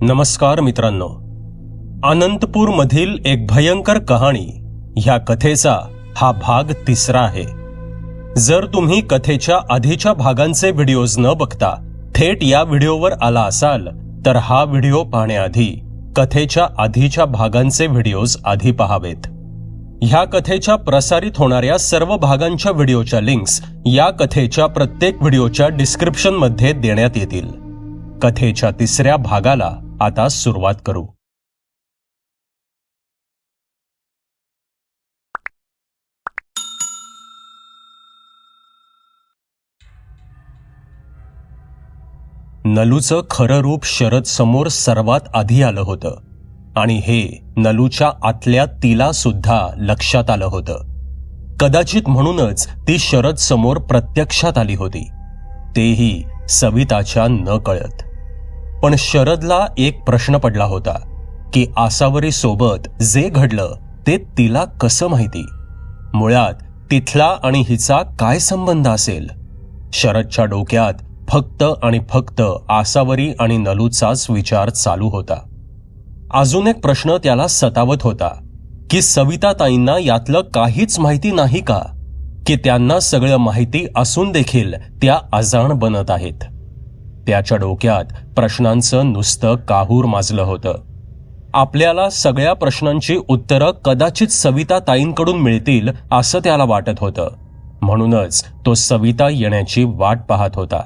नमस्कार मित्रांनो, अनंतपूर मधील एक भयंकर कहाणी ह्या कथेचा हा भाग 3 आहे। जर तुम्ही कथेच्या आधीच्या भागांचे व्हिडिओज न बघता थेट या व्हिडिओवर आला असाल तर हा व्हिडिओ पाहण्याआधी कथेच्या आधीच्या भागांचे व्हिडिओज आधी पहावेत। ह्या कथेच्या प्रसारित होणाऱ्या सर्व भागांच्या व्हिडिओच्या लिंक्स या कथेच्या प्रत्येक व्हिडिओच्या डिस्क्रिप्शन मध्ये देण्यात येतील। कथेच्या 3ऱ्या भागाला आता सुरुवात करू। नलूचं खरं रूप शरद समोर सर्वात आधी आलं होतं आणि हे नलूच्या आतल्या तिला सुद्धा लक्षात आलं होतं। कदाचित म्हणूनच ती शरद समोर प्रत्यक्षात आली होती, तेही सविताच्या न कळत। पण शरदला एक प्रश्न पडला होता की आसावरी सोबत जे घडलं ते तिला कसं माहिती? मुळात तिथला आणि हिचा काय संबंध असेल? शरदच्या डोक्यात फक्त आणि फक्त आसावरी आणि नलूचाच विचार चालू होता। अजून एक प्रश्न त्याला सतावत होता की सविताताईंना यातलं काहीच माहिती नाही का, की त्यांना सगळं माहिती असून देखील त्या अजाण बनत आहेत। त्याच्या डोक्यात प्रश्नांचं नुसतं काहूर माजलं होतं। आपल्याला सगळ्या प्रश्नांची उत्तरं कदाचित सविताताईंकडून मिळतील असं त्याला वाटत होतं, म्हणूनच तो सविता येण्याची वाट पाहत होता।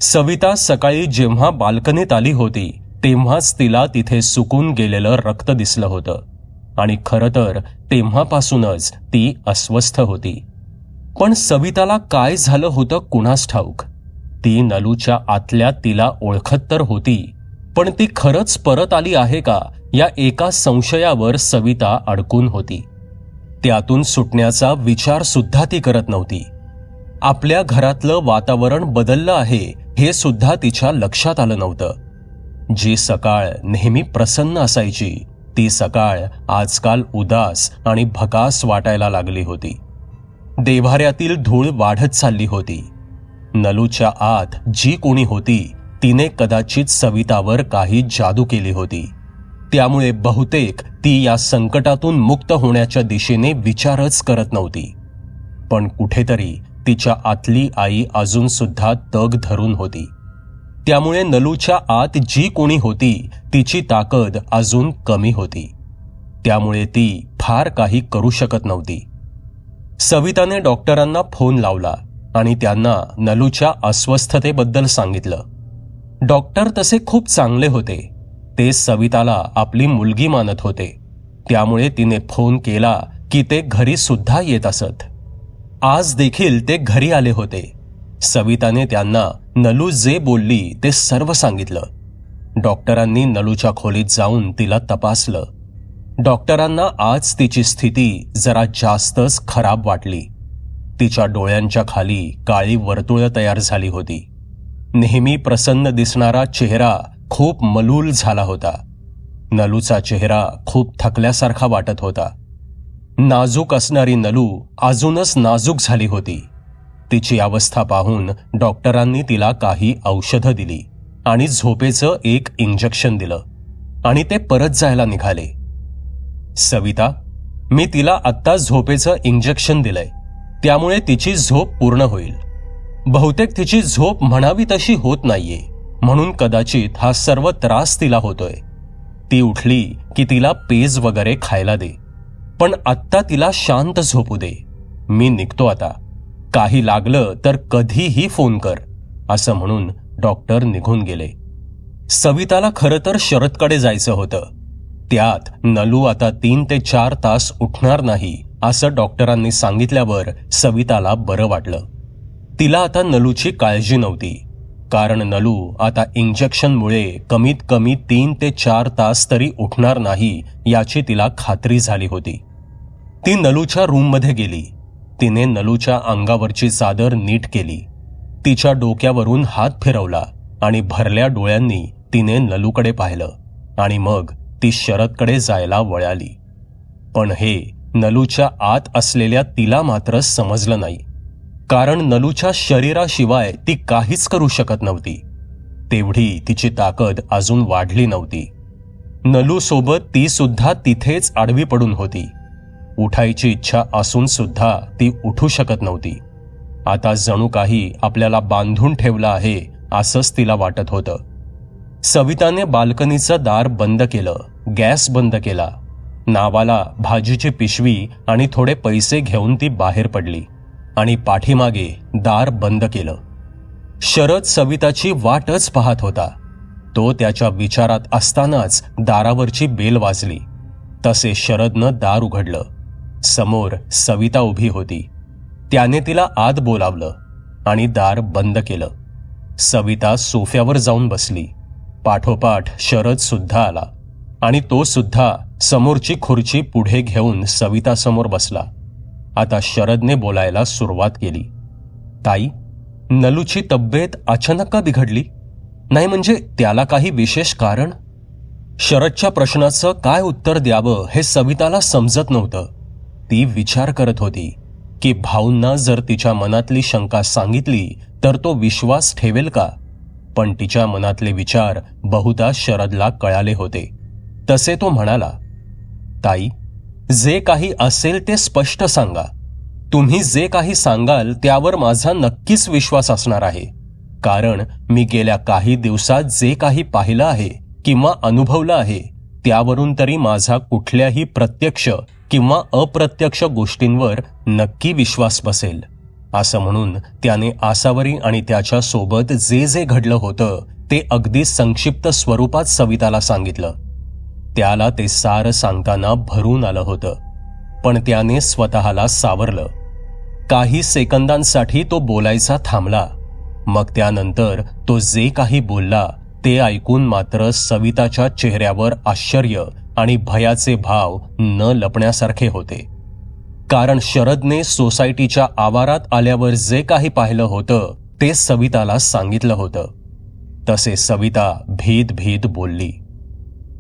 सविता सकाळी जेव्हा बाल्कनीत आली होती तेव्हाच तिला तिथे सुकून गेलेलं रक्त दिसलं होतं आणि खरं तर तेव्हापासूनच ती अस्वस्थ होती। पण सविताला काय झालं होतं कुणास ठाऊक। ती नलूच्या आतल्या तिला ओळखत तर होती, पण ती खरंच परत आली आहे का या एका संशयावर सविता अडकून होती। त्यातून सुटण्याचा विचार सुद्धा ती करत नव्हती। आपल्या घरातलं वातावरण बदललं आहे हे सुद्धा तिच्या लक्षात आलं नव्हतं। जी सकाळ नेहमी प्रसन्न असायची ती सकाळ आजकाल उदास आणि भकास वाटायला लागली होती। देव्हाऱ्यातील धूळ वाढत चालली होती। नलूच्या आत जी कोणी होती तिने कदाचित सवितावर काही जादू केली होती, त्यामुळे बहुतेक ती या संकटातून मुक्त होण्याच्या दिशेने विचारच करत नव्हती। पण कुठेतरी तिच्या आतली आई अजून सुद्धा तग धरून होती, त्यामुळे नलूच्या आत जी कोणी होती तिची ताकद अजून कमी होती, त्यामुळे ती फार काही करू शकत नव्हती। सविताने डॉक्टरांना फोन लावला आणि त्यांना नलूच्या अस्वस्थतेबद्दल सांगितलं। डॉक्टर तसे खूप चांगले होते, ते सविताला आपली मुलगी मानत होते, त्यामुळे तिने फोन केला की ते घरी सुद्धा येत असत। आज देखील ते घरी आले होते। सविताने त्यांना नलू जे बोलली ते सर्व सांगितलं। डॉक्टरांनी नलूच्या खोलीत जाऊन तिला तपासलं। डॉक्टरांना आज तिची स्थिती जरा जास्तच खराब वाटली। तिच्या डोळ्यांच्या खाली काळी वर्तुळं तयार झाली होती। नेहमी प्रसन्न दिसणारा चेहरा खूप मलूल झाला होता। नलूचा चेहरा खूप थकल्यासारखा वाटत होता। नाजूक असणारी नलू अजूनच नाजूक झाली होती। तिची अवस्था पाहून डॉक्टरांनी तिला काही औषधं दिली आणि झोपेचं एक इंजेक्शन दिलं आणि ते परत जायला निघाले। सविता, मी तिला आत्ता झोपेचं इंजेक्शन दिलंय, त्यामुळे तिची झोप पूर्ण होईल। बहुतेक तिची झोप म्हणावी तशी होत नाहीये, म्हणून कदाचित हा सर्व त्रास तिला होतोय। ती उठली की तिला पेज वगैरे खायला दे, पण आत्ता तिला शांत झोपू दे। मी निघतो आता, काही लागलं तर कधीही फोन कर, असं म्हणून डॉक्टर निघून गेले। सविताला खरं तर शरदकडे जायचं होतं, त्यात नलू आता 3 ते 4 तास उठणार नाही असं डॉक्टरांनी सांगितल्यावर सविताला बरं वाटलं। तिला आता नलूची काळजी नव्हती, कारण नलू आता इंजेक्शनमुळे कमीत कमी 3 ते 4 तास तरी उठणार नाही याची तिला खात्री झाली होती। ती नलूच्या रूममध्ये गेली। तिने नलूच्या अंगावरची चादर नीट केली, तिच्या डोक्यावरून हात फिरवला आणि भरल्या डोळ्यांनी तिने नलूकडे पाहिलं आणि मग ती शरदकडे जायला वळाली। पण हे नलूच्या आत असलेल्या तिला मात्र समजलं नाही, कारण नलूच्या शरीराशिवाय ती काहीच करू शकत नव्हती। तेवढी तिची ताकद अजून वाढली नव्हती. नलू सोबत ती सुद्धा तिथेच आडवी पडून होती. उठायची इच्छा असून सुद्धा ती उठू शकत नव्हती. आता जणू काही आपल्याला बांधून ठेवलं आहे असंच तिला वाटत होतं. सविताने बाल्कनीचं दार बंद केलं, गॅस बंद केला, नावाला भाजीची पिशवी आणि थोडे पैसे घेऊन ती बाहेर पडली आणि पाठीमागे दार बंद केलं. शरद सविताची वाटच पाहत होता. तो त्याच्या विचारात असतानाच दारावरची बेल वाजली. तसे शरदनं दार उघडलं. समोर सविता उभी होती. त्याने तिला आत बोलावलं आणि दार बंद केलं. सविता सोफ्यावर जाऊन बसली. पाठोपाठ शरद सुद्धा आला आणि तो सुद्धा समोरची खुर्ची पुढे घेऊन सवितासमोर बसला. आता शरदने बोलायला सुरुवात केली. ताई, नलूची तब्येत अचानक का बिघडली? नाही म्हणजे त्याला काही विशेष कारण? शरदच्या प्रश्नाचं काय उत्तर द्यावं हे सविताला समजत नव्हतं. ती विचार करत होती की भाऊंना जर तिच्या मनातली शंका सांगितली तर तो विश्वास ठेवेल का? पण तिच्या मनातले विचार बहुधा शरदला कळाले होते. तसे तो म्हणाला, ताई, जे काही असेल ते स्पष्ट सांगा. तुम्ही जे काही सांगाल त्यावर माझा नक्कीच विश्वास असणार आहे. कारण मी गेल्या काही दिवसात जे काही पाहिलं आहे किंवा अनुभवलं आहे त्यावरून तरी माझा कुठल्याही प्रत्यक्ष किंवा अप्रत्यक्ष गोष्टींवर नक्की विश्वास बसेल. असं म्हणून त्याने आसावरी आणि त्याच्या सोबत जे जे घडलं होतं ते अगदी संक्षिप्त स्वरूपात सविताला सांगितलं. त्याला ते सारं सांगताना भरून आलं होतं, पण त्याने स्वतःला सावरलं. काही सेकंदांसाठी तो बोलायचा थांबला. मग त्यानंतर तो जे काही बोलला ते ऐकून मात्र सविताच्या चेहऱ्यावर आश्चर्य आणि भयाचे भाव न लपण्यासारखे होते. कारण शरदने सोसायटीच्या आवारात आल्यावर जे काही पाहिलं होतं ते सविताला सांगितलं होतं. तसे सविता भीत भीत बोलली,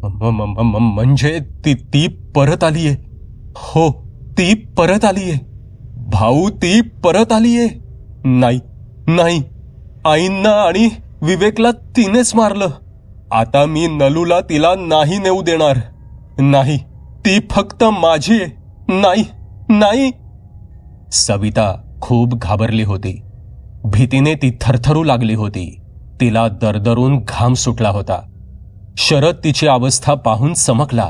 म्हणजे ती परत आलीये? हो, ती परत आलीये. भाऊ, ती परत आलीये. नाही नाही, आईंना आणि विवेकला तिनेच मारलं. आता मी नलूला तिला नाही नेऊ देणार. नाही, ती फक्त माझी आहे. नाही नाही. सविता खूप घाबरली होती. भीतीने ती थरथरू लागली होती. तिला दरदरून घाम सुटला होता. शरद तिची अवस्था पाहून चमकला.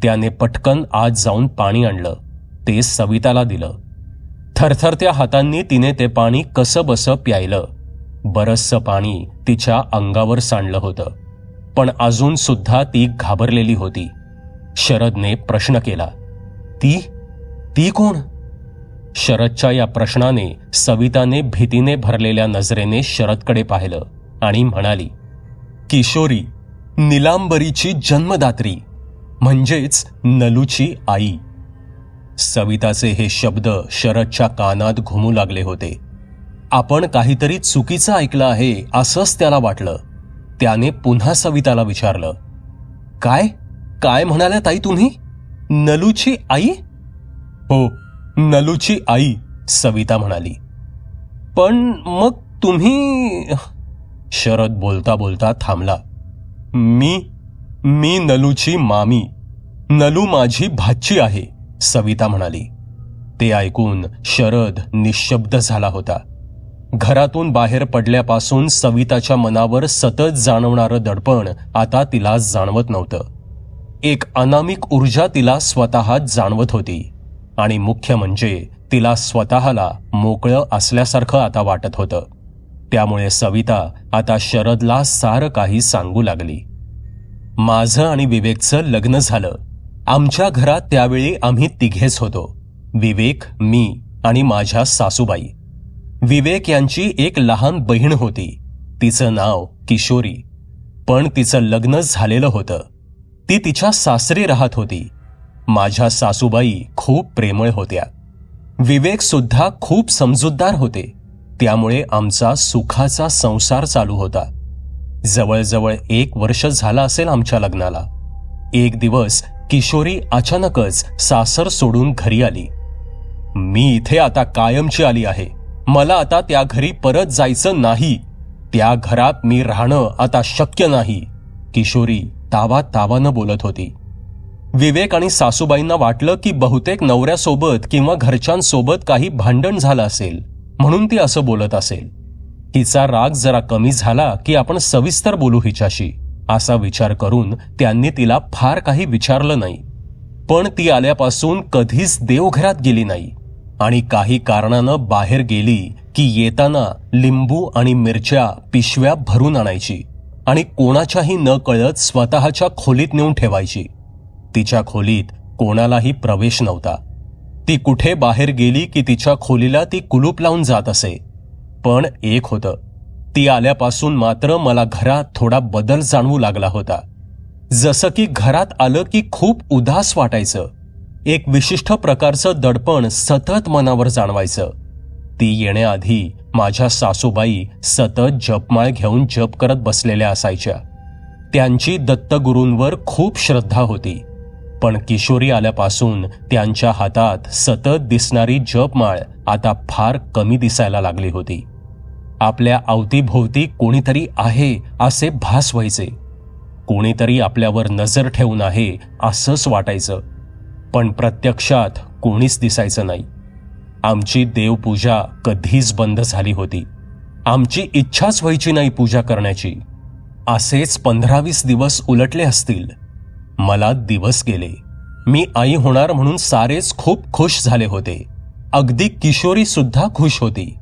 त्याने पटकन आत जाऊन पाणी आणलं. ते सविताला दिलं. थरथरत्या हातांनी तिने ते पाणी कसंबसं प्यायलं. बरचसं पाणी तिच्या अंगावर सांडलं होतं, पण अजून सुद्धा ती घाबरलेली होती. शरदने प्रश्न केला, ती कोण? शरदच्या या प्रश्नाने सविताने भीतीने भरलेल्या नजरेने शरदकडे पाहिलं आणि म्हणाली, किशोरी, निलांबरीची जन्मदात्री, म्हणजेच नलूची आई. सविताचे हे शब्द शरदच्या कानात घुमू लागले होते. आपण काहीतरी चुकीचं ऐकलं आहे असंच त्याला वाटलं. त्याने पुन्हा सविताला विचारलं, काय म्हणाल्या ताई तुम्ही? नलूची आई? हो, नलूची आई, सविता म्हणाली. पण मग तुम्ही? शरद बोलता बोलता थांबला. मी नलूची मामी. नलू माझी भाची आहे, सविता म्हणाली. ते ऐकून शरद निशब्द झाला होता. घरातून बाहेर पडल्यापासून सविताच्या मनावर सतत जाणवणारं दडपण आता तिला जाणवत नव्हतं. एक अनामिक ऊर्जा तिला स्वतःत जाणवत होती आणि मुख्य म्हणजे तिला स्वतःला मोकळं असल्यासारखं आता वाटत होतं. त्यामुळे सविता आता शरदला सारं काही सांगू लागली. माझं आणि विवेकचं लग्न झालं. आमच्या घरात त्यावेळी आम्ही तिघेच होतो, विवेक, मी आणि माझ्या सासूबाई. विवेक यांची एक लहान बहीण होती. तिचं नाव किशोरी. पण तिचं लग्न झालेलं होतं. ती तिच्या सासरी राहत होती. माझ्या सासूबाई खूप प्रेमळ होत्या. विवेक सुद्धा खूप समजूतदार होते. त्यामुळे आमचा सुखाचा संसार चालू होता. जवळजवळ 1 वर्ष झालं असेल आमच्या लग्नाला. एक दिवस किशोरी अचानकच सासर सोडून घरी आली. मी इथे आता कायमची आली आहे. मला आता त्या घरी परत जायचं नाही, त्या घरात मी राहणं आता शक्य नाही, किशोरी तावातावानं बोलत होती. विवेक आणि सासूबाईंना वाटलं की बहुतेक नवऱ्यासोबत किंवा घरच्यांसोबत काही भांडण झालं असेल, म्हणून ती असं बोलत असेल. हिचा राग जरा कमी झाला की आपण सविस्तर बोलू हिच्याशी, असा विचार करून त्यांनी तिला फार काही विचारलं नाही. पण ती आल्यापासून कधीच देवघरात गेली नाही आणि काही कारणानं बाहेर गेली की येताना लिंबू आणि मिरच्या पिशव्या भरून आणायची आणि कोणाच्याही न कळत स्वतःच्या खोलीत नेऊन ठेवायची. तिच्या खोलीत कोणालाही प्रवेश नव्हता. ती कुठे बाहेर गेली की तिच्या खोलीला ती कुलूप लावून जात असे. पण एक होतं, ती आल्यापासून मात्र मला घरात थोडा बदल जाणवू लागला होता. जसं की घरात आलं की खूप उदास वाटायचं. एक विशिष्ट प्रकारचं दडपण सतत मनावर जाणवायचं. ती येण्याआधी माझ्या सासूबाई सतत जपमाळ घेऊन जप करत बसलेल्या असायच्या. त्यांची दत्तगुरूंवर खूप श्रद्धा होती. पण किशोरी आल्यापासून त्यांच्या हातात सतत दिसणारी जपमाळ आता फार कमी दिसायला लागली होती. आपल्या अवतीभोवती कोणीतरी आहे असे भास व्हायचे. कोणीतरी आपल्यावर नजर ठेवून आहे असंच वाटायचं. पण प्रत्यक्षात कोणीच दिसायचं नाही. आमची देवपूजा कधीच बंद झाली होती. आमची इच्छाच व्हायची नाही पूजा करण्याची. असेच 15-20 दिवस उलटले असतील. मला दिवस गेले. मी आई होणार म्हणून सारेच खूप खुश झाले होते. अगदी किशोरी सुद्धा खुश होती.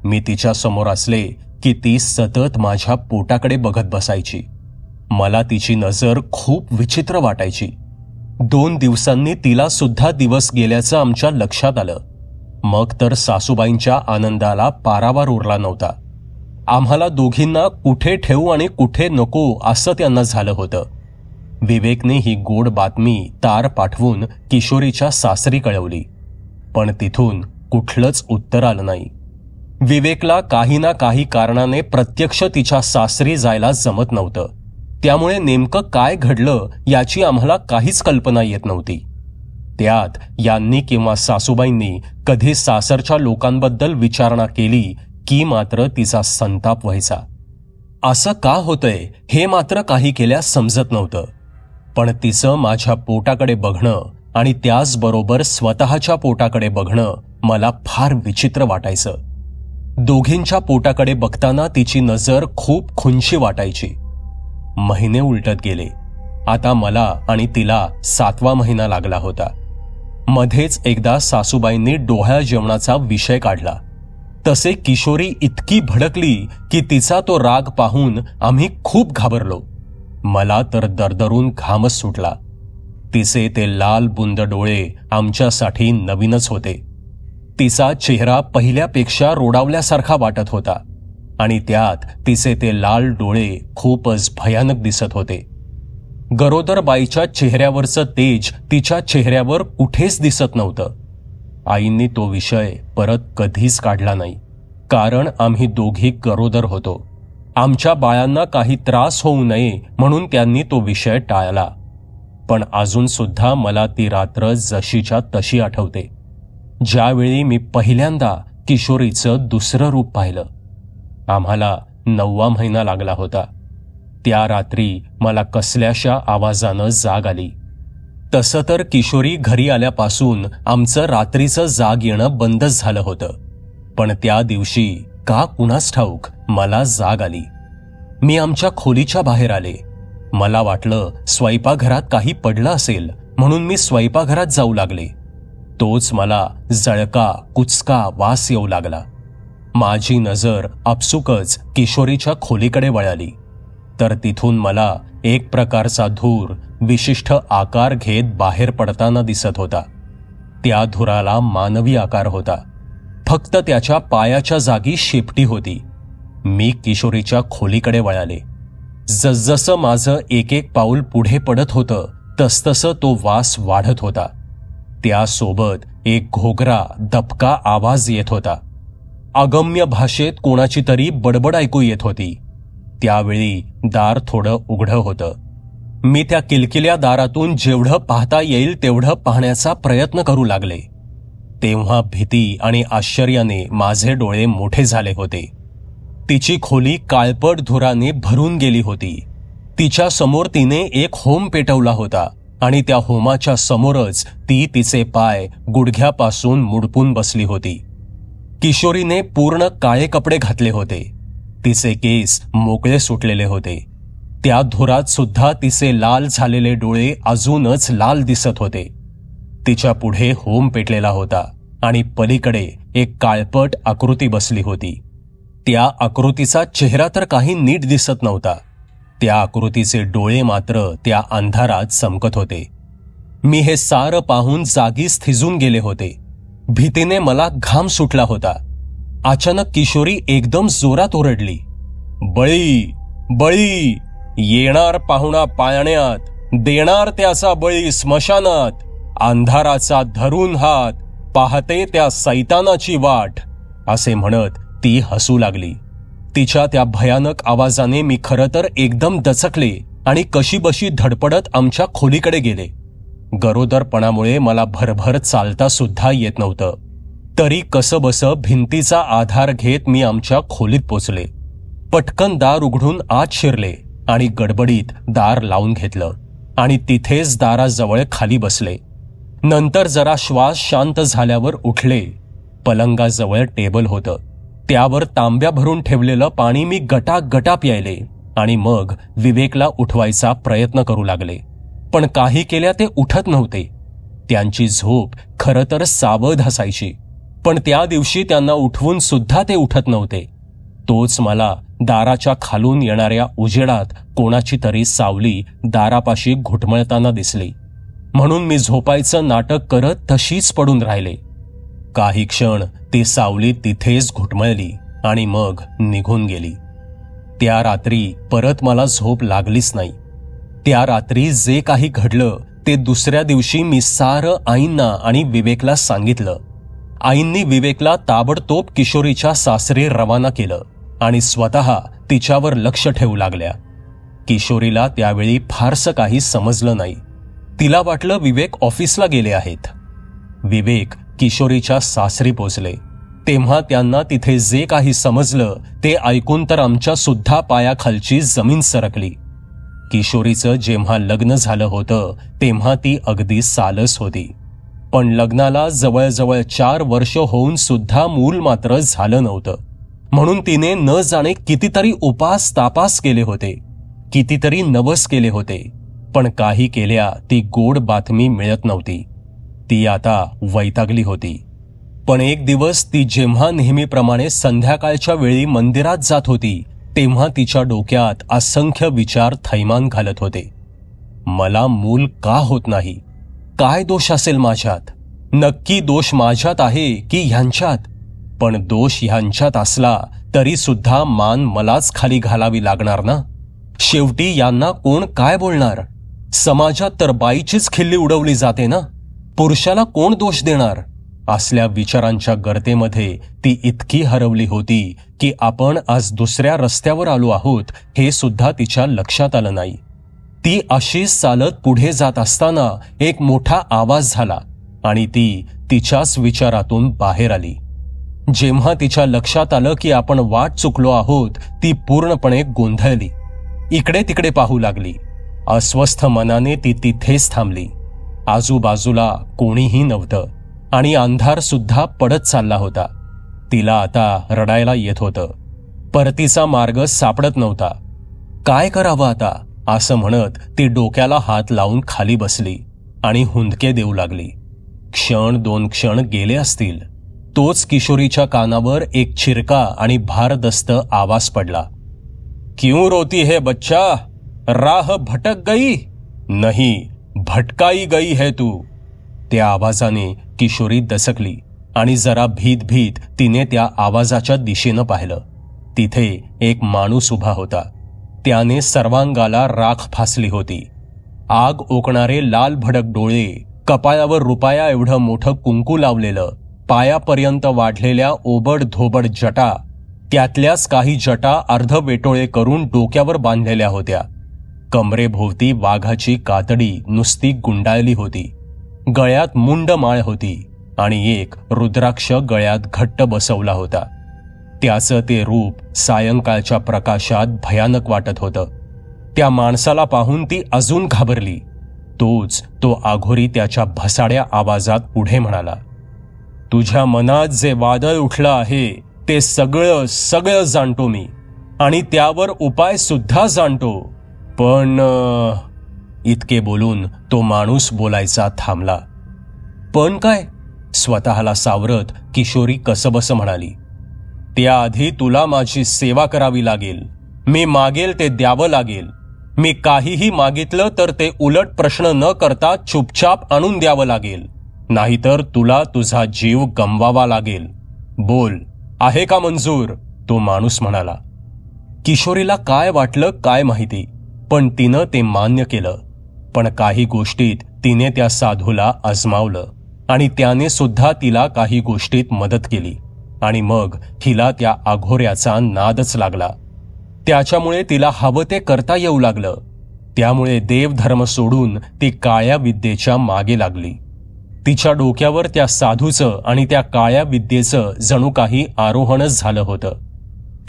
मी तिच्या समोर असले की ती सतत माझ्या पोटाकडे बघत बसायची. मला तिची नजर खूप विचित्र वाटायची. 2 दिवसांनी तिला सुद्धा दिवस गेल्याचं आमच्या लक्षात आलं. मग तर सासूबाईंच्या आनंदाला पारावार उरला नव्हता. आम्हाला दोघींना कुठे ठेवू आणि कुठे नको असं त्यांना झालं होतं. विवेकने ही गोड बातमी तार पाठवून किशोरीच्या सासरी कळवली. पण तिथून कुठलंच उत्तर आलं नाही. विवेकला काही ना काही कारणाने प्रत्यक्ष तिच्या सासरी जायला जमत नव्हतं. त्यामुळे नेमकं काय घडलं याची आम्हाला काहीच कल्पना येत नव्हती. त्यात यांनी किंवा सासूबाईंनी कधी सासरच्या लोकांबद्दल विचारणा केली की मात्र तिचा संताप व्हायचा. असं का होतंय हे मात्र काही केल्यास समजत नव्हतं. पण तिचं माझ्या पोटाकडे बघणं आणि त्याचबरोबर स्वतःच्या पोटाकडे बघणं मला फार विचित्र वाटायचं. दोघींच्या पोटाकडे बघताना तिची नजर खूप खुंची वाटायची. महिने उलटत गेले. आता मला आणि तिला 7वा महिना लागला होता. मध्येच एकदा सासूबाईंनी डोहाळ्या जेवणाचा विषय काढला. तसे किशोरी इतकी भडकली की तिचा तो राग पाहून आम्ही खूप घाबरलो. मला तर दरदरून घामच सुटला. तिचे ते लाल बुंद डोळे आमच्यासाठी नवीनच होते. तिचा चेहरा पहिल्यापेक्षा रोडावल्यासारखा वाटत होता आणि त्यात तिचे ते लाल डोळे खूपच भयानक दिसत होते. गरोदर बाईच्या चेहऱ्यावरचं तेज तिच्या चेहऱ्यावर कुठेच दिसत नव्हतं. आईंनी तो विषय परत कधीच काढला नाही, कारण आम्ही दोघी गरोदर होतो. आमच्या बाळांना काही त्रास होऊ नये म्हणून त्यांनी तो विषय टाळला. पण अजून सुद्धा मला ती रात्र जशीच्या तशी आठवते, ज्यावेळी मी पहिल्यांदा किशोरीचं दुसरं रूप पाहिलं. आम्हाला 9वा महिना लागला होता. त्या रात्री मला कसल्याशा आवाजानं जाग आली. तसं तर किशोरी घरी आल्यापासून आमचं रात्रीचं जाग येणं बंदच झालं होतं. पण त्या दिवशी का कुणास ठाऊक मला जाग आली. मी आमच्या खोलीच्या बाहेर आले. मला वाटलं स्वयंपाकघरात काही पडलं असेल म्हणून मी स्वयंपाकघरात जाऊ लागले. तोच मला जळका कुचका वास येऊ लागला. माझी नजर आपसुकच किशोरीच्या खोलीकडे वळाली तर तिथून मला एक प्रकारचा धूर विशिष्ट आकार घेत बाहेर पडताना दिसत होता. त्या धुराला मानवी आकार होता, फक्त त्याच्या पायाच्या जागी शेपटी होती. मी किशोरीच्या खोलीकडे वळाले. जसजसं माझं एक एक पाऊल पुढे पडत होतं तसतसं तो वास वाढत होता. त्यासोबत एक घोगरा दबका आवाज येत होता. अगम्य भाषेत कोणाची तरी बडबड ऐकू येत होती. त्यावेळी दार थोडं उघडं होतं. मी त्या किलकिल्या दारातून जेवढं पाहता येईल तेवढं पाहण्याचा प्रयत्न करू लागले. तेव्हा भीती आणि आश्चर्याने माझे डोळे मोठे झाले होते. तिची खोली काळपट धुराने भरून गेली होती. तिच्या समोर तिने एक होम पेटवला होता आणि त्या होमाच्या समोरच ती तिचे पाय गुडघ्यापासून मुडपून बसली होती. किशोरीने पूर्ण काळे कपडे घातले होते. तिचे केस मोकळे सुटलेले होते. त्या धुरात सुद्धा तिचे लाल झालेले डोळे अजूनच लाल दिसत होते. तिच्या पुढे होम पेटलेला होता आणि पलीकडे एक काळपट आकृती बसली होती. त्या आकृतीचा चेहरा तर काही नीट दिसत नव्हता. त्या आकृतीचे डोळे मात्र त्या अंधारात चमकत होते. मी हे सारं पाहून जागीच थिजून गेले होते. भीतीने मला घाम सुटला होता. अचानक किशोरी एकदम जोरात ओरडली, बळी बळी, येणार पाहुणा पाळण्यात, देणार त्याचा बळी स्मशानात, अंधाराचा धरून हात, पाहते त्या सैतानाची वाट, असे म्हणत ती हसू लागली. तिच्या त्या भयानक आवाजाने मी खरं तर एकदम दचकले आणि कशीबशी धडपडत आमच्या खोलीकडे गेले. गरोदरपणामुळे मला भरभर चालता सुद्धा येत नव्हतं. तरी कसंबसं भिंतीचा आधार घेत मी आमच्या खोलीत पोचले. पटकन दार उघडून आत शिरले आणि गडबडीत दार लावून घेतलं आणि तिथेच दाराजवळ खाली बसले. नंतर जरा श्वास शांत झाल्यावर उठले. पलंगाजवळ टेबल होतं. त्यावर तांब्या भरून ठेवलेलं पाणी मी गटागटा प्यायले आणि मग विवेकला उठवायचा प्रयत्न करू लागले. पण काही केल्या ते उठत नव्हते. त्यांची झोप खरं तर सावध असायची, पण त्या दिवशी त्यांना उठवून सुद्धा ते उठत नव्हते. तोच मला दाराच्या खालून येणाऱ्या उजेडात कोणाची तरी सावली दारापाशी घुटमळताना दिसली. म्हणून मी झोपायचं नाटक करत तशीच पडून राहिले. काही क्षण ती सावली तिथेच घुटमळली आणि मग निघून गेली. त्या रात्री परत मला झोप लागलीच नाही. त्या रात्री जे काही घडलं ते दुसऱ्या दिवशी मी सारं आईंना आणि विवेकला सांगितलं. आईंनी विवेकला ताबडतोब किशोरीच्या सासरी रवाना केलं आणि स्वतः तिच्यावर लक्ष ठेवू लागल्या. किशोरीला त्यावेळी फारसं काही समजलं नाही. तिला वाटलं विवेक ऑफिसला गेले आहेत. विवेक किशोरीच्या सासरी पोचले तेव्हा त्यांना तिथे जे काही समजलं ते ऐकून तर आमच्या सुद्धा पायाखालची जमीन सरकली. किशोरीचं जेव्हा लग्न झालं होतं तेव्हा ती अगदी सालस होती, पण लग्नाला जवळजवळ 4 वर्ष होऊन सुद्धा मूल मात्र झालं नव्हतं. म्हणून तिने न जाणे कितीतरी उपास तापास केले होते, कितीतरी नवस केले होते, पण काही केल्या ती गोड बातमी मिळत नव्हती. ती आता वैतागली होती. पण एक दिवस ती जेव्हा नेहमीप्रमाणे संध्याकाळच्या वेळी मंदिरात जात होती तेव्हा तिच्या डोक्यात असंख्य विचार थैमान घालत होते. मला मूल का होत नाही? काय दोष असेल माझ्यात? नक्की दोष माझ्यात आहे की ह्यांच्यात? पण दोष ह्यांच्यात असला तरी सुद्धा मान मलाच खाली घालावी लागणार ना. शेवटी यांना कोण काय बोलणार? समाजात तर बाईचीच खिल्ली उडवली जाते ना. पुरुषाला कोण दोष देणार? असल्या विचारांच्या गर्तेमध्ये ती इतकी हरवली होती की आपण आज दुसऱ्या रस्त्यावर आलो आहोत हे सुद्धा तिच्या लक्षात आलं नाही. ती अशीच चालत पुढे जात असताना एक मोठा आवाज झाला आणि ती तिच्याच विचारातून बाहेर आली. जेव्हा तिच्या लक्षात आलं की आपण वाट चुकलो आहोत ती पूर्णपणे गोंधळली. इकडे तिकडे पाहू लागली. अस्वस्थ मनाने ती तिथेच थांबली. आजूबाजूला कोणीही नव्हतं आणि अंधार सुद्धा पडत चालला होता. तिला आता रडायला येत होतं. परतीचा मार्ग सापडत नव्हता. काय करावं आता असं म्हणत ती डोक्याला हात लावून खाली बसली आणि हुंदके देऊ लागली. क्षण 2 क्षण गेले असतील. तोच किशोरीच्या कानावर एक चिरका आणि भारदस्त आवाज पडला. क्यों रोती है बच्चा? राह भटक गई? नहीं, भटकाई गई है तू. त्या आवाजाने किशोरी दचकली आणि जरा भीत भीत तिने त्या आवाजाच्या दिशेनं पाहिलं. तिथे एक माणूस उभा होता. त्याने सर्वांगाला राख फासली होती. आग ओकणारे लाल भडक डोळे, कपाळावर रुपया एवढं मोठं कुंकू लावलेलं, पायापर्यंत वाढलेल्या ओबड धोबड जटा, त्यातल्याच काही जटा अर्धवेटोळे करून डोक्यावर बांधलेल्या होत्या. कमरेभोवती वाघाची कातडी नुसती गुंडाळली होती. गळ्यात मुंड माळ होती आणि एक रुद्राक्ष गळ्यात घट्ट बसवला होता. त्याचं ते रूप सायंकाळच्या प्रकाशात भयानक वाटत होतं. त्या माणसाला पाहून ती अजून घाबरली. तो आघोरी त्याच्या भसाड्या आवाजात पुढे म्हणाला, तुझ्या मनात जे वादळ उठलं आहे ते सगळं जाणतो मी, आणि त्यावर उपाय सुद्धा जाणतो. पण इतके बोलून तो माणूस बोलायचा थांबला. पण काय? स्वतःला सावरत किशोरी कसबस म्हणाली, त्याआधी तुला माझी सेवा करावी लागेल. मी मागेल ते द्यावं लागेल. मी काहीही मागितलं तर ते उलट प्रश्न न करता चुपचाप आणून द्यावं लागेल. नाहीतर तुला तुझा जीव गमवावा लागेल. बोल, आहे का मंजूर? तो माणूस म्हणाला. किशोरीला काय वाटलं काय माहिती, पण तिनं ते मान्य केलं. पण काही गोष्टीत तिने त्या साधूला आजमावलं आणि त्याने सुद्धा तिला काही गोष्टीत मदत केली. आणि मग हिला त्या आघोऱ्याचा नादच लागला. त्याच्यामुळे तिला हवं ते करता येऊ लागलं. त्यामुळे देवधर्म सोडून ती काळ्या विद्येच्या मागे लागली. तिच्या डोक्यावर त्या साधूचं आणि त्या काळ्या विद्येचं जणू काही आरोहणच झालं होतं.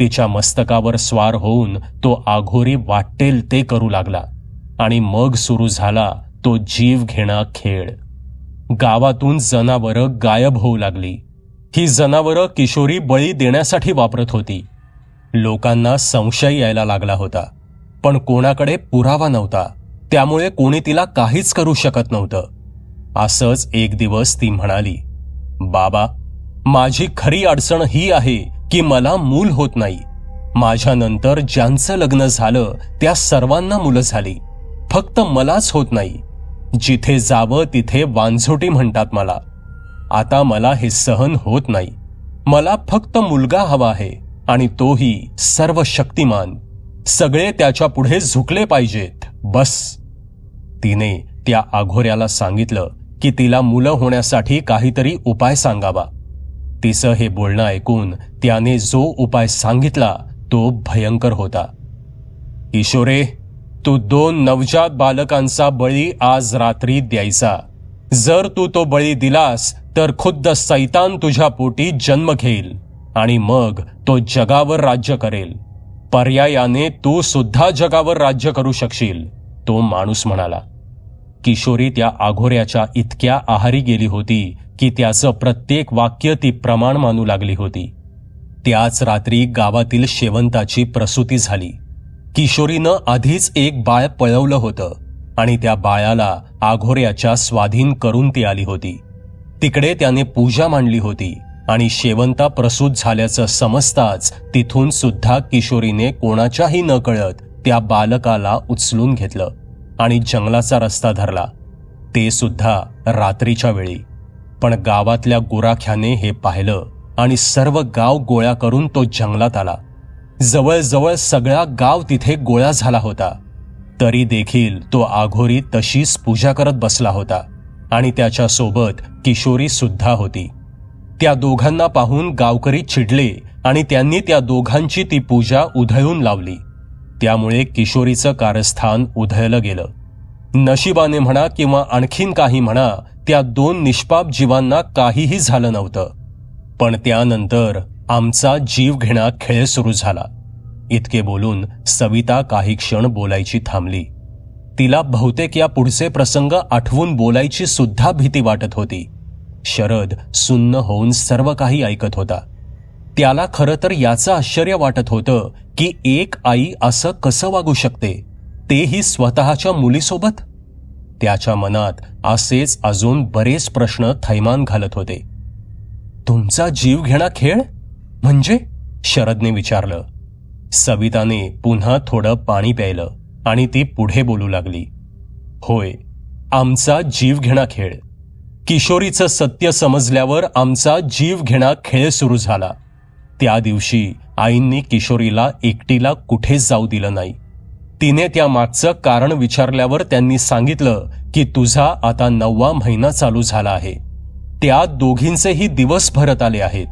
तिच्या मस्तकावर स्वार होऊन तो आघोरी वाटेल ते करू लागला. आणि मग सुरू झाला तो जीव घेणा खेळ. गावातून जनावरं गायब होऊ लागली. ही जनावरं किशोरी बळी देण्यासाठी वापरत होती. लोकांना संशय यायला लागला होता, पण कोणाकडे पुरावा नव्हता. त्यामुळे कोणी तिला काहीच करू शकत नव्हतं. असंच एक दिवस ती म्हणाली, बाबा, माझी खरी अडचण ही आहे की मला मूल होत नाही. माझ्यानंतर ज्यांचं लग्न झालं त्या सर्वांना मुलं झाली, फक्त मलाच होत नाही. जिथे जावं तिथे वांझोटी म्हणतात मला. आता मला हे सहन होत नाही. मला फक्त मुलगा हवा आहे, आणि तोही सर्व शक्तिमान. सगळे त्याच्या पुढे झुकले पाहिजेत, बस. तिने त्या आघोऱ्याला सांगितलं की तिला मुलं होण्यासाठी काहीतरी उपाय सांगावा. तिचं हे बोलणं ऐकून त्याने जो उपाय सांगितला तो भयंकर होता. किशोरे, तू 2 नवजात बालकांचा बळी आज रात्री द्यायचा. जर तू तो बळी दिलास तर खुद्द सैतान तुझ्या पोटी जन्म घेईल आणि मग तो जगावर राज्य करेल. पर्यायाने तू सुद्धा जगावर राज्य करू शकशील, तो माणूस म्हणाला. किशोरी त्या आघोऱ्याच्या इतक्या आहारी गेली होती की त्याचं प्रत्येक वाक्य ती प्रमाण मानू लागली होती. त्याच रात्री गावातील शेवंताची प्रसूती झाली. किशोरीनं आधीच एक बाळ पळवलं होतं आणि त्या बाळाला आघोऱ्याच्या स्वाधीन करून ती आली होती. तिकडे त्याने पूजा मांडली होती आणि शेवंता प्रसूत झाल्याचं समजताच तिथून सुद्धा किशोरीने कोणाच्याही न कळत त्या बालकाला उचलून घेतलं आणि जंगलाचा रस्ता धरला, ते सुद्धा रात्रीच्या वेळी. पण गावातल्या गुराख्याने हे पाहिलं आणि सर्व गाव गोळा करून तो जंगलात आला. जवळजवळ सगळा गाव तिथे गोळा झाला होता. तरी देखील तो आघोरी तशीच पूजा करत बसला होता आणि त्याच्यासोबत किशोरी सुद्धा होती. त्या दोघांना पाहून गावकरी चिडले आणि त्यांनी त्या दोघांची ती पूजा उधळून लावली. त्यामुळे किशोरीचं कारस्थान उधळलं गेलं. नशिबाने म्हणा किंवा आणखीन काही म्हणा, त्या 2 निष्पाप जीवांना काहीही झालं नव्हतं. पण त्यानंतर आमचा जीव घेणा खेळ सुरू झाला. इतके बोलून सविता काही क्षण बोलायची थांबली. तिला बहुतेक या पुढचे प्रसंग आठवून बोलायची सुद्धा भीती वाटत होती. शरद सुन्न होऊन सर्व काही ऐकत होता. त्याला खरं तर याचं आश्चर्य वाटत होतं की एक आई असं कसं वागू शकते, तेही स्वतःच्या मुलीसोबत. त्याच्या मनात असेच अजून बरेच प्रश्न थैमान घालत होते. तुमचा जीव घेणा खेळ म्हणजे? शरदने विचारलं. सविताने पुन्हा थोडं पाणी प्यायलं आणि ती पुढे बोलू लागली. होय, आमचा जीव घेणा खेळ. किशोरीचं सत्य समजल्यावर आमचा जीव घेणा खेळ सुरू झाला. त्या दिवशी आईंनी किशोरीला एकटीला कुठेच जाऊ दिलं नाही. तिने त्या मागचं कारण विचारल्यावर त्यांनी सांगितलं की तुझा आता 9वा महिना चालू झाला आहे. त्यात दोघींचेही दिवस भरत आले आहेत.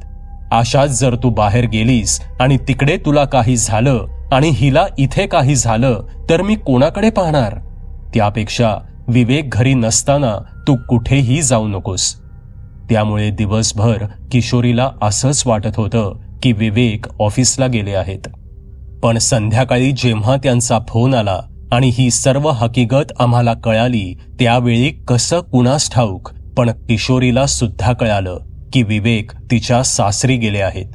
अशात जर तू बाहेर गेलीस आणि तिकडे तुला काही झालं आणि हिला इथे काही झालं तर मी कोणाकडे पाहणार? त्यापेक्षा विवेक घरी नसताना तू कुठेही जाऊ नकोस. त्यामुळे दिवसभर किशोरीला असंच वाटत होतं की विवेक ऑफिसला गेले आहेत. पण संध्याकाळी जेव्हा त्यांचा फोन आला आणि ही सर्व हकीकत आम्हाला कळाली, त्यावेळी कसं कुणास ठाऊक, पण किशोरीला सुद्धा कळालं की विवेक तिच्या सासरी गेले आहेत.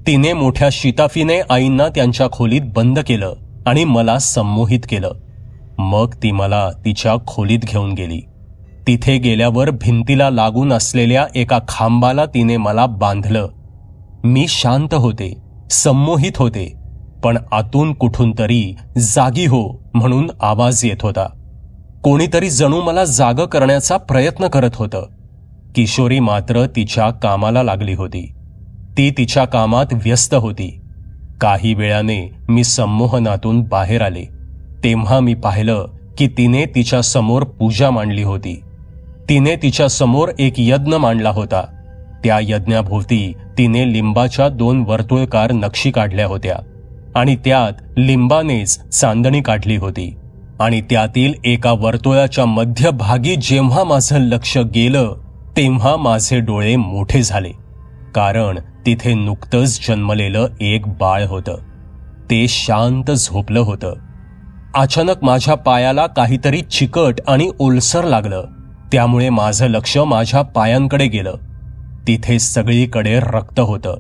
तिने मोठ्या शिताफीने आईंना त्यांच्या खोलीत बंद केलं आणि मला संमोहित केलं. मग ती मला तिच्या खोलीत घेऊन गेली. तिथे गेल्यावर भिंतीला लागून असलेल्या एका खांबाला तिने मला बांधलं. मी शांत होते, संमोहित होते, पण आतून कुठून तरी जागी हो म्हणून आवाज येत होता. कोणीतरी जणू मला जाग करण्याचा प्रयत्न करत होतं. किशोरी मात्र तिच्या कामाला लागली होती. ती तिच्या कामात व्यस्त होती. काही वेळाने मी संमोहनातून बाहेर आले. तेव्हा मी पाहिलं की तिने तिच्या समोर पूजा मांडली होती. तिने तिच्या समोर एक यज्ञ मांडला होता. त्या यज्ञाभोवती तिने लिंबाच्या 2 वर्तुळकार नक्षी काढल्या होत्या आणि त्यात लिंबानेच चांदणी काढली होती. आणि त्यातील एका वर्तुळाच्या मध्यभागी जेव्हा माझं लक्ष गेलं तेव्हा माझे डोळे मोठे झाले, कारण तिथे नुकतंच जन्मलेलं एक बाळ होतं. ते शांत झोपलं होतं. अचानक माझ्या पायाला काहीतरी चिकट आणि ओलसर लागलं. त्यामुळे माझं लक्ष माझ्या पायांकडे गेलं. तिथे सगळीकडे रक्त होतं.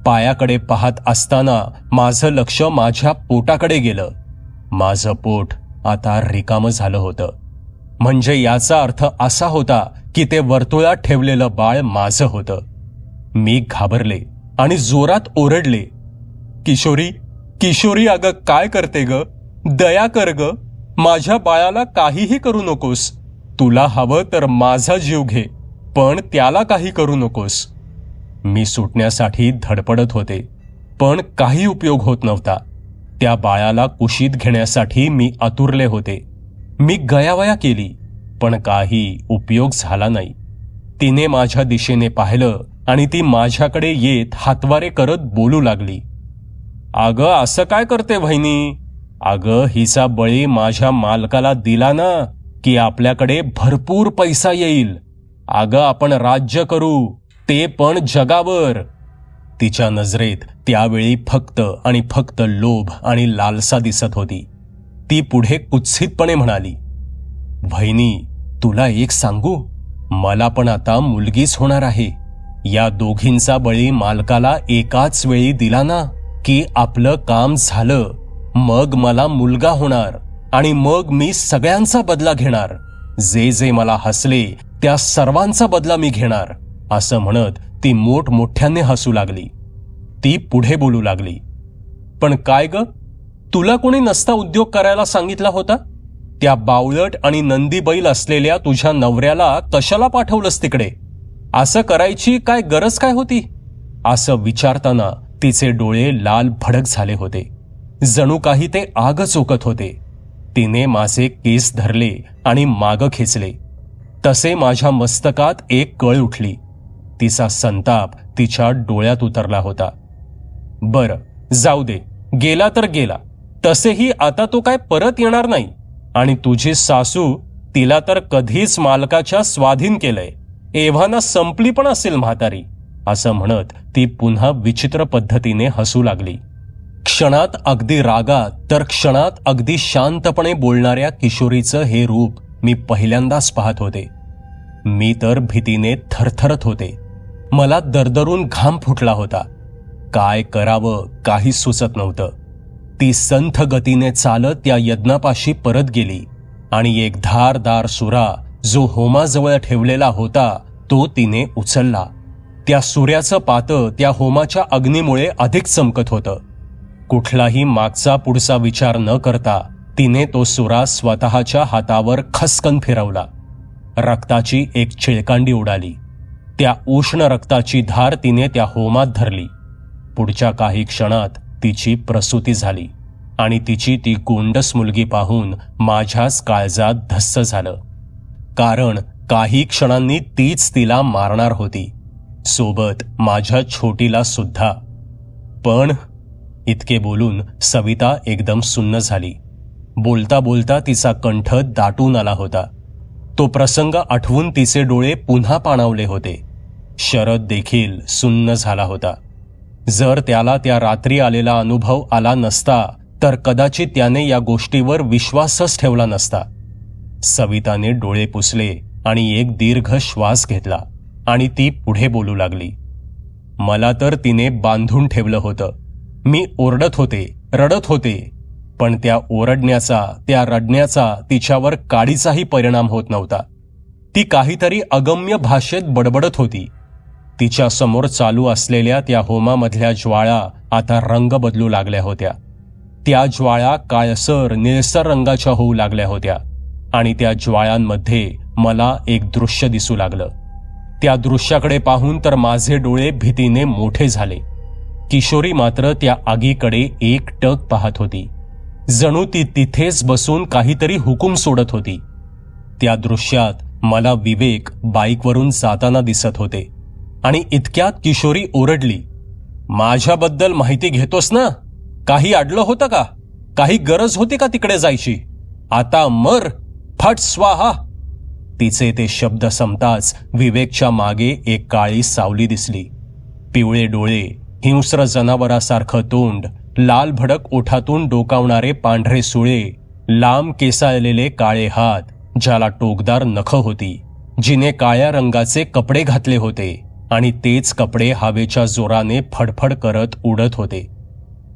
पायाकडे पाहत असताना माझं लक्ष माझ्या पोटाकडे गेलं. माझं पोट आता रिकामं झालं होतं. म्हणजे याचा अर्थ असा होता की ते वर्तुळात ठेवलेलं बाळ माझं होतं. मी घाबरले आणि जोरात ओरडले, किशोरी, किशोरी, अगं काय करते ग? दया कर ग. माझ्या बाळाला काहीही करू नकोस. तुला हवं तर माझा जीव घे, पण त्याला काही करू नकोस. मी सुटण्यासाठी धडपडत होते, पण काही उपयोग होत नव्हता. त्या बाळाला कुशीत घेण्यासाठी मी आतुरले होते. मी गयावया केली, पण काही उपयोग झाला नाही. तिने माझ्या दिशेने पाहिलं आणि ती माझ्याकडे येत हातवारे करत बोलू लागली, अगं असं काय करते वहिनी? अगं हिचा बळी माझ्या मालकाला दिला ना की आपल्याकडे भरपूर पैसा येईल. अगं आपण राज्य करू, ते पण जगावर. तिच्या नजरेत त्यावेळी फक्त आणि फक्त लोभ आणि लालसा दिसत होती. ती पुढे कुत्सितपणे म्हणाली, वहिनी, तुला एक सांगू, मला पण आता मुलगीच होणार आहे. या दोघींचा बळी मालकाला एकाच वेळी दिला ना की आपलं काम झालं. मग मला मुलगा होणार आणि मग मी सगळ्यांचा बदला घेणार. जे जे मला हसले त्या सर्वांचा बदला मी घेणार. असं म्हणत ती मोठमोठ्याने हसू लागली. ती पुढे बोलू लागली, पण काय ग, तुला कोणी नसता उद्योग करायला सांगितला होता? त्या बावळट आणि नंदी बैल असलेल्या तुझ्या नवऱ्याला कशाला पाठवलंस तिकडे? असं करायची काय गरज काय होती? असं विचारताना तिचे डोळे लाल भडक झाले होते. जणू काही ते आग चोकत होते. तिने माझे केस धरले आणि मागं खेचले. तसे माझ्या मस्तकात एक कळ उठली. तिचा संताप तिच्या डोळ्यात उतरला होता. बरं, जाऊ दे, गेला तर गेला. तसेही आता तो काय परत येणार नाही. आणि तुझी सासू, तिला तर कधीच मालकाच्या स्वाधीन केलंय. एव्हाना संपली पण असेल म्हातारी. असं म्हणत ती पुन्हा विचित्र पद्धतीने हसू लागली. क्षणात अगदी रागात तर क्षणात अगदी शांतपणे बोलणाऱ्या किशोरीचं हे रूप मी पहिल्यांदाच पाहत होते. मी तर भीतीने थरथरत होते. मला दरदरून घाम फुटला होता. काय करावं काही सुचत नव्हतं. ती संथ गतीने चालत त्या यज्ञापाशी परत गेली आणि एक धारदार सुरा जो होमाजवळ ठेवलेला होता तो तिने उचलला. त्या सुऱ्याचं पातं त्या होमाच्या अग्नीमुळे अधिक चमकत होतं. कुठलाही मागचा पुढचा विचार न करता तिने तो सुरा स्वतःच्या हातावर खसकन फिरवला. रक्ताची एक चिळकांडी उडाली. त्या उष्ण रक्ताची धार तिने त्या होमात धरली. पुढच्या काही क्षणात तिची प्रसूती झाली आणि तिची ती गोंडस मुलगी पाहून माझ्याच काळजात धस्स झालं. कारण काही क्षणांनी तीच तिला मारणार होती, सोबत माझ्या छोटीला सुद्धा. पण इतके बोलून सविता एकदम सुन्न झाली. बोलता बोलता तिचा कंठ दाटून आला होता. तो प्रसंग आठवून तिचे डोळे पुन्हा पाणावले होते. शरद देखील सुन्न झाला होता. जर त्याला त्या रात्री आलेला अनुभव आला नसता तर कदाचित त्याने या गोष्टीवर विश्वासच ठेवला नसता. सविताने डोळे पुसले आणि एक दीर्घ श्वास घेतला आणि ती पुढे बोलू लागली. मला तर तिने बांधून ठेवलं होतं. मी ओरडत होते, रडत होते, पण त्या ओरडण्याचा, त्या रडण्याचा तिच्यावर काडीचाही परिणाम होत नव्हता. ती काहीतरी अगम्य भाषेत बडबडत होती. तिच्या समोर चालू असलेल्या त्या होमामधल्या ज्वाळा आता रंग बदलू लागल्या होत्या. त्या ज्वाळा काळसर, निळसर रंगाच्या होऊ लागल्या होत्या आणि त्या ज्वाळांमध्ये मला एक दृश्य दिसू लागलं. त्या दृश्याकडे पाहून तर माझे डोळे भीतीने मोठे झाले. किशोरी मात्र त्या आगीकडे एकटक पाहत होती. जणू ती तिथेच बसून काहीतरी हुकूम सोडत होती. त्या दृश्यात मला विवेक बाईकवरून जाताना दिसत होते आणि इतक्यात किशोरी ओरडली, माझ्याबद्दल माहिती घेतोस ना? काही अडलं होतं का? काही गरज होती का तिकडे जायची? आता मर, फट स्वाहा. तिचे ते शब्द संपताच विवेकच्या मागे एक काळी सावली दिसली. पिवळे डोळे, हिंस्र जनावरासारखं तोंड, लाल भडक ओठातून डोकावणारे पांढरे सुळे, लांब केसाळलेले काळे हात, ज्याला टोकदार नखं होती, जिने काळ्या रंगाचे कपडे घातले होते आणि तेच कपडे हवेच्या जोराने फडफड करत उडत होते.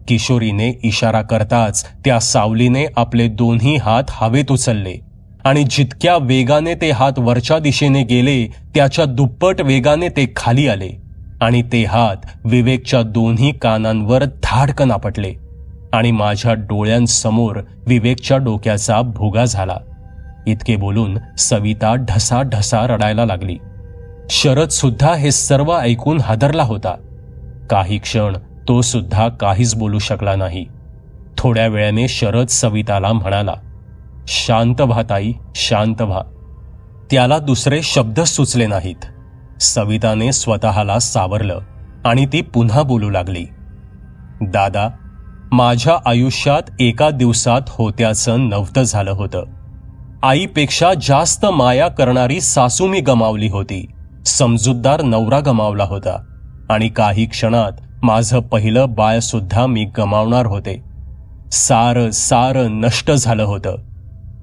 किशोरीने इशारा करताच त्या सावलीने आपले दोन्ही हात हवेत उचलले आणि जितक्या वेगाने ते हात वरच्या दिशेने गेले त्याच्या दुप्पट वेगाने ते खाली आले आणि ते हात विवेकच्या दोन्ही कानांवर धाडकन आपटले आणि माझ्या डोळ्यांसमोर विवेकच्या डोक्याचा भुगा झाला. इतके बोलून सविता ढसाढसा रडायला लागली. शरद सुद्धा हे सर्व ऐकून हादरला होता. काही क्षण तो सुद्धा काहीच बोलू शकला नाही. थोड्या वेळाने शरद सविताला म्हणाला, शांत व्हा ताई, शांत व्हा. त्याला दुसरे शब्द सुचले नाहीत. सविताने स्वतःला सावरलं आणि ती पुन्हा बोलू लागली, दादा, माझ्या आयुष्यात एका दिवसात होत्याचं नव्हतं झालं होतं. आईपेक्षा जास्त माया करणारी सासू मी गमावली होती. समजूतदार नवरा गमावला होता आणि काही क्षणात माझं पहिलं बाळ सुद्धा मी गमावणार होते. सारं नष्ट झालं होतं.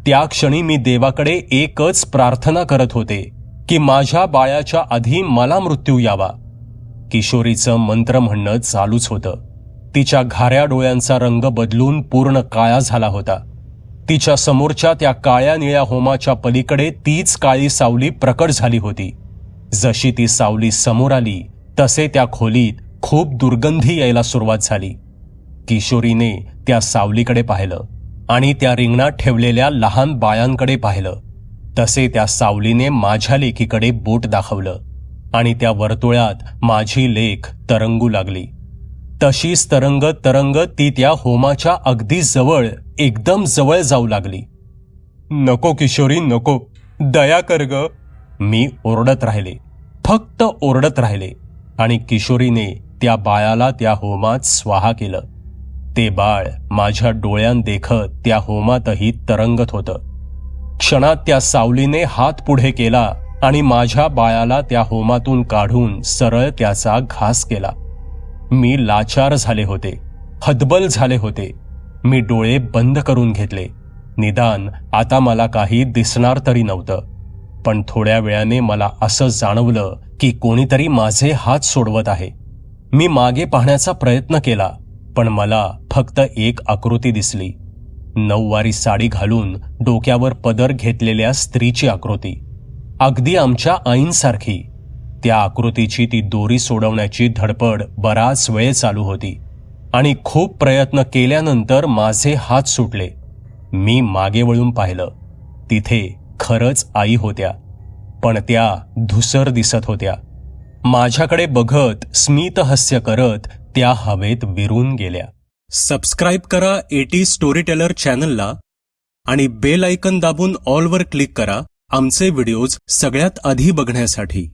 त्या क्षणी मी देवाकडे एकच प्रार्थना करत होते की माझ्या बाळाच्या आधी मला मृत्यू यावा. किशोरीचं मंत्र म्हणणं चालूच होतं. तिच्या घाऱ्या डोळ्यांचा रंग बदलून पूर्ण काळा झाला होता. तिच्या समोरच्या त्या काळ्या निळ्या होमाच्या पलीकडे तीच काळी सावली प्रकट झाली होती. जशी ती सावली समोर आली तसे त्या खोलीत खूप दुर्गंधी यायला सुरुवात झाली. किशोरीने त्या सावलीकडे पाहिलं आणि त्या रिंगणात ठेवलेल्या लहान बाळांकडे पाहिलं. तसे त्या सावलीने माझ्या लेकीकडे बोट दाखवलं आणि त्या वर्तुळात माझी लेक तरंगू लागली. तशीच तरंगत ती त्या होमाच्या अगदी जवळ, एकदम जवळ जाऊ लागली. नको किशोरी, नको, दया कर ग. मी ओरडत राहिले, फक्त ओरडत राहिले आणि किशोरीने त्या बाळाला त्या होमात स्वाहा केलं. ते बाळ माझ्या डोळ्यांदेखत त्या होमातही तरंगत होतं. क्षणात त्या सावलीने हात पुढे केला आणि माझ्या बाळाला त्या होमातून काढून सरळ त्याचा घास केला. मी लाचार झाले होते, हतबल झाले होते. मी डोळे बंद करून घेतले. निदान आता मला काही दिसणार तरी नव्हतं. पण थोड्या वेळाने मला असं जाणवलं की कोणीतरी माझे हात सोडवत आहे. मी मागे पाहण्याचा प्रयत्न केला, पण मला फक्त एक आकृती दिसली. नऊवारी साडी घालून डोक्यावर पदर घेतलेल्या स्त्रीची आकृती, अगदी आमच्या आईंसारखी. त्या आकृतीची ती दोरी सोडवण्याची धडपड बराच वेळ चालू होती आणि खूप प्रयत्न केल्यानंतर माझे हात सुटले. मी मागे वळून पाहिलं. तिथे खरंच आई होत्या, पण त्या धुसर दिसत होत्या. माझ्याकडे बघत स्मित हास्य करत त्या हवेत विरून गेल्या. सबस्क्राईब करा एटी स्टोरी टेलर चॅनलला आणि बेल आयकन दाबून ऑलवर क्लिक करा आमचे व्हिडिओज सगळ्यात आधी बघण्यासाठी.